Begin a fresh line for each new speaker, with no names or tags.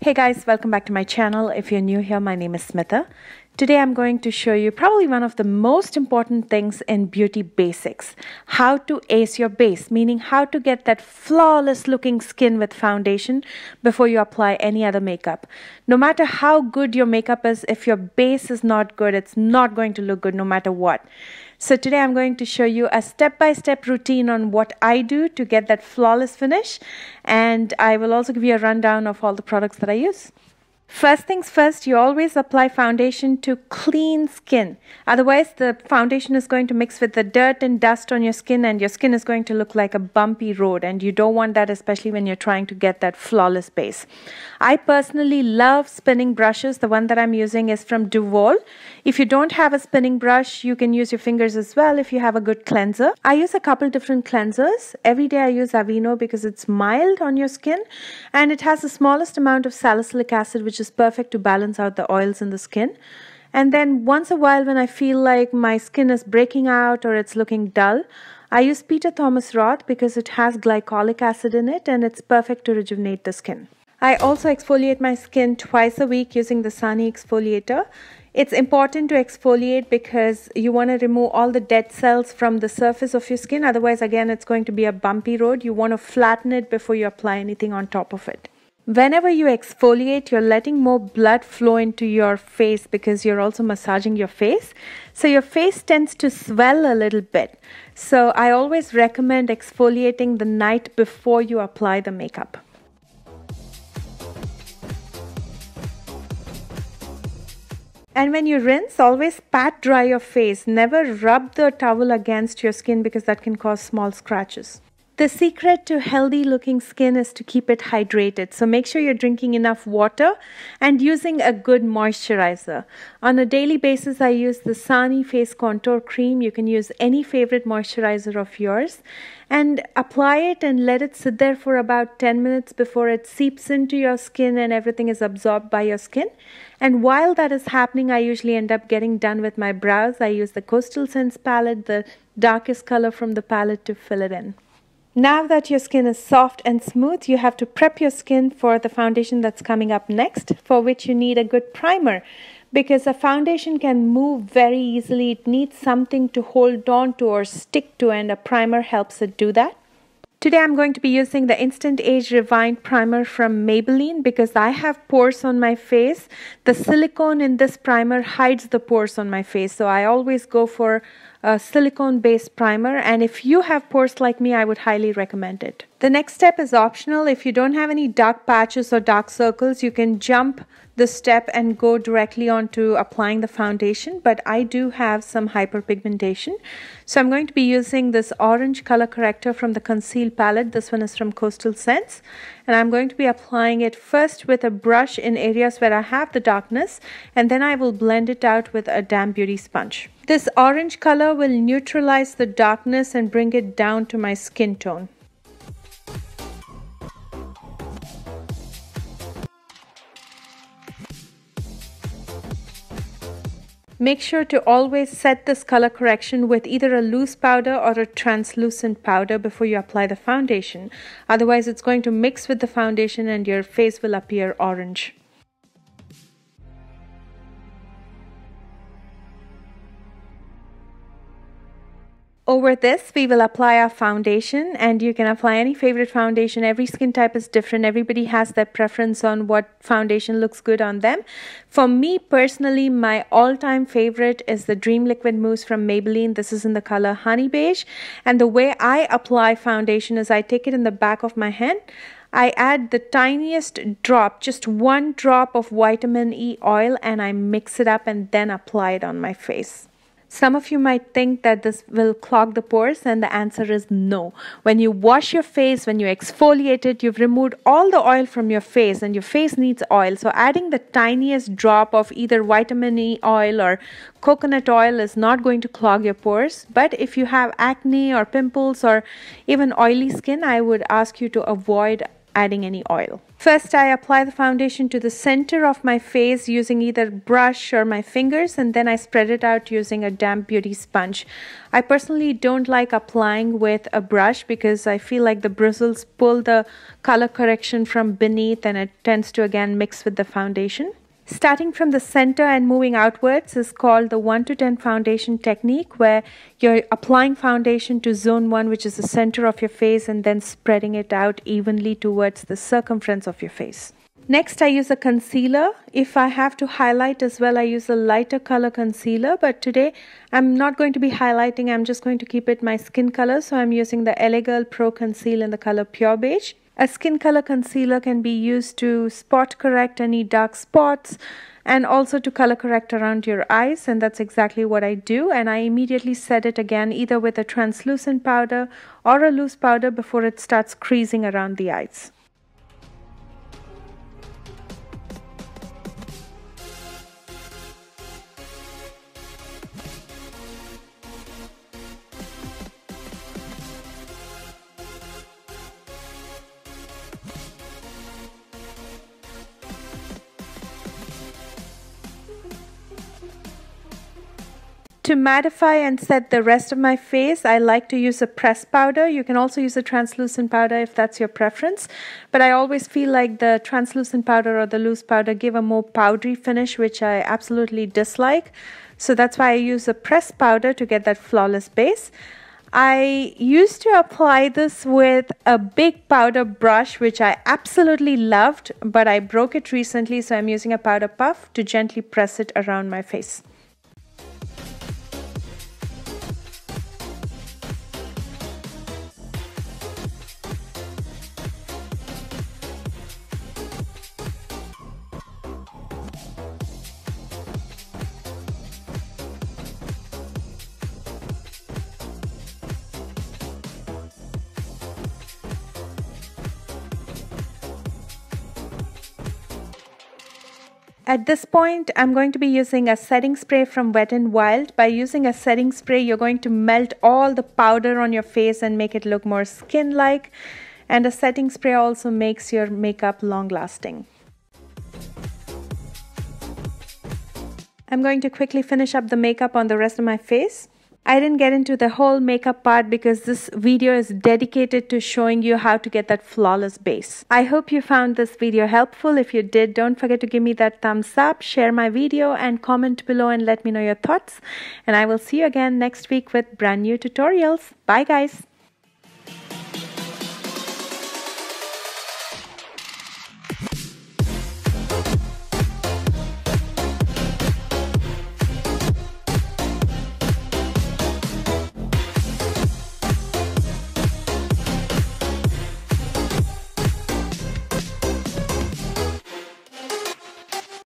Hey guys, welcome back to my channel. If you're new here, my name is Smitha. Today I'm going to show you probably one of the most important things in beauty basics. How to ace your base, meaning how to get that flawless looking skin with foundation before you apply any other makeup. No matter how good your makeup is, if your base is not good, it's not going to look good no matter what. So today I'm going to show you a step-by-step routine on what I do to get that flawless finish, and I will also give you a rundown of all the products that I use. First things first, you always apply foundation to clean skin. Otherwise, the foundation is going to mix with the dirt and dust on your skin, and your skin is going to look like a bumpy road, and you don't want that, especially when you're trying to get that flawless base. I personally love spinning brushes. The one that I'm using is from Duvolle. If you don't have a spinning brush, you can use your fingers as well if you have a good cleanser. I use a couple different cleansers. Every day I use Aveeno because it's mild on your skin, and it has the smallest amount of salicylic acid, which is perfect to balance out the oils in the skin. And then once a while, when I feel like my skin is breaking out or it's looking dull, I use Peter Thomas Roth because it has glycolic acid in it and it's perfect to rejuvenate the skin. I also exfoliate my skin twice a week using the Sani exfoliator. It's important to exfoliate because you want to remove all the dead cells from the surface of your skin. Otherwise, again, it's going to be a bumpy road. You want to flatten it before you apply anything on top of it. Whenever you exfoliate, you're letting more blood flow into your face because you're also massaging your face. So your face tends to swell a little bit. So I always recommend exfoliating the night before you apply the makeup. And when you rinse, always pat dry your face. Never rub the towel against your skin because that can cause small scratches. The secret to healthy looking skin is to keep it hydrated. So make sure you're drinking enough water and using a good moisturizer. On a daily basis, I use the Sani Face Contour Cream. You can use any favorite moisturizer of yours and apply it and let it sit there for about 10 minutes before it seeps into your skin and everything is absorbed by your skin. And while that is happening, I usually end up getting done with my brows. I use the Coastal Scents palette, the darkest color from the palette, to fill it in. Now that your skin is soft and smooth, you have to prep your skin for the foundation that's coming up next, for which you need a good primer. Because a foundation can move very easily, it needs something to hold on to or stick to, and a primer helps it do that. Today I'm going to be using the Instant Age Rewind Primer from Maybelline because I have pores on my face. The silicone in this primer hides the pores on my face, so I always go for a silicone-based primer, and if you have pores like me, I would highly recommend it. The next step is optional. If you don't have any dark patches or dark circles, you can jump the step and go directly on to applying the foundation, but I do have some hyperpigmentation. So I'm going to be using this orange color corrector from the Conceal palette. This one is from Coastal Scents, and I'm going to be applying it first with a brush in areas where I have the darkness, and then I will blend it out with a damp beauty sponge. This orange color will neutralize the darkness and bring it down to my skin tone. Make sure to always set this color correction with either a loose powder or a translucent powder before you apply the foundation. Otherwise, it's going to mix with the foundation and your face will appear orange. Over this, we will apply our foundation, and you can apply any favorite foundation. Every skin type is different. Everybody has their preference on what foundation looks good on them. For me personally, my all-time favorite is the Dream Liquid Mousse from Maybelline. This is in the color Honey Beige. And the way I apply foundation is I take it in the back of my hand. I add the tiniest drop, just one drop of vitamin E oil, and I mix it up and then apply it on my face. Some of you might think that this will clog the pores, and the answer is no. When you wash your face, when you exfoliate it, you've removed all the oil from your face, and your face needs oil. So adding the tiniest drop of either vitamin E oil or coconut oil is not going to clog your pores. But if you have acne or pimples or even oily skin, I would ask you to avoid adding any oil. First, I apply the foundation to the center of my face using either brush or my fingers, and then I spread it out using a damp beauty sponge. I personally don't like applying with a brush because I feel like the bristles pull the color correction from beneath and it tends to again mix with the foundation. Starting from the center and moving outwards is called the 1 to 10 foundation technique, where you're applying foundation to zone 1, which is the center of your face, and then spreading it out evenly towards the circumference of your face. Next, I use a concealer. If I have to highlight as well, I use a lighter color concealer, but today I'm not going to be highlighting. I'm just going to keep it my skin color, so I'm using the LA Girl Pro Conceal in the color Pure Beige. A skin color concealer can be used to spot correct any dark spots and also to color correct around your eyes, and that's exactly what I do. And I immediately set it again either with a translucent powder or a loose powder before it starts creasing around the eyes. To mattify and set the rest of my face, I like to use a pressed powder. You can also use a translucent powder if that's your preference. But I always feel like the translucent powder or the loose powder give a more powdery finish, which I absolutely dislike. So that's why I use a pressed powder to get that flawless base. I used to apply this with a big powder brush, which I absolutely loved, but I broke it recently, so I'm using a powder puff to gently press it around my face. At this point, I'm going to be using a setting spray from Wet n Wild. By using a setting spray, you're going to melt all the powder on your face and make it look more skin-like. And a setting spray also makes your makeup long-lasting. I'm going to quickly finish up the makeup on the rest of my face. I didn't get into the whole makeup part because this video is dedicated to showing you how to get that flawless base. I hope you found this video helpful. If you did, don't forget to give me that thumbs up, share my video, and comment below and let me know your thoughts. And I will see you again next week with brand new tutorials. Bye guys.